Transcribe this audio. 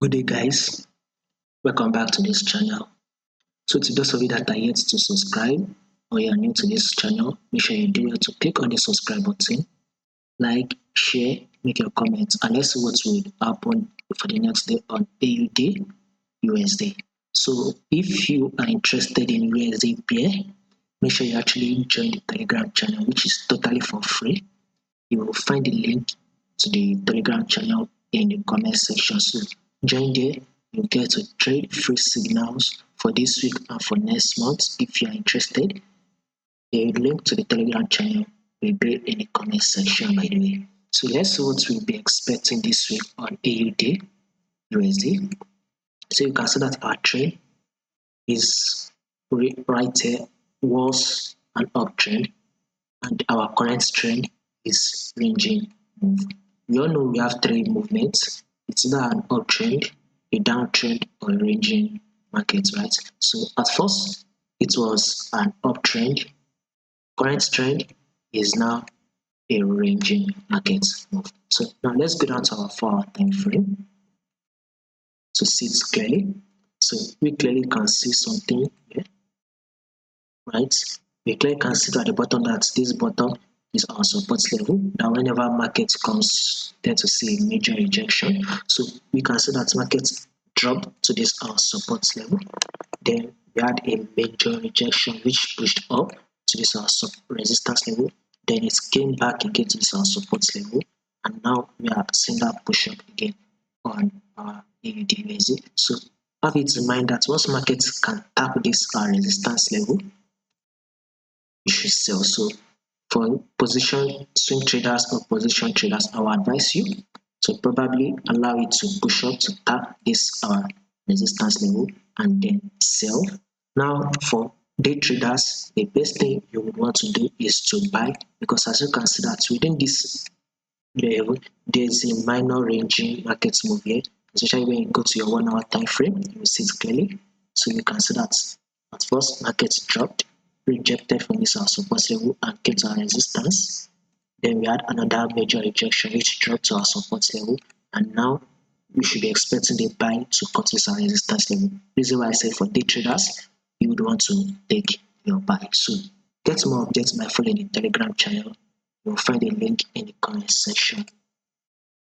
Good day, guys. Welcome back to this channel. So, to those of you that are yet to subscribe or you are new to this channel, make sure you do it to click on the subscribe button, like, share, make your comments, and let's see what will happen for the next day on AUD USD. So, if you are interested in USD pair, make sure you actually join the Telegram channel, which is totally for free. You will find the link to the Telegram channel in the comment section. So join there. You get to trade free signals for this week and for next month. If you are interested, the link to the Telegram channel will be in the comment section, by the way. So let's see what we'll be expecting this week on AUD USD. So you can see that our trend is right here, was an uptrend, and our current trend is ranging move. We all know we have three movements. It's either an uptrend, a downtrend, or a ranging market, right? So at first it was an uptrend. Current trend is now a ranging market move. So now let's go down to our 4-hour time frame to see it clearly. So we clearly can see something here, right? We clearly can see at the bottom that this bottom is our support level. Now whenever market comes, tend to see a major rejection. So we can see that market dropped to this our support level. Then we had a major rejection which pushed up to this our resistance level. Then it came back again to this our support level. And now we are seeing that push up again on our AUD. So have it in mind that once markets can tap this resistance level, you should sell. So for position swing traders or position traders, I will advise you to probably allow it to push up to tap this resistance level and then sell. Now for day traders, the best thing you would want to do is to buy, because as you can see that within this level there's a minor ranging market move here, especially when you go to your 1-hour time frame. You will see it clearly. So you can see that at first market dropped, rejected from this support level and came to our resistance. Then we had another major rejection which dropped to our support level, and now we should be expecting the buy to cut this our resistance level. This is why I say for day traders, you would want to take your buy. So get more updates by following the Telegram channel. You'll find a link in the comment section.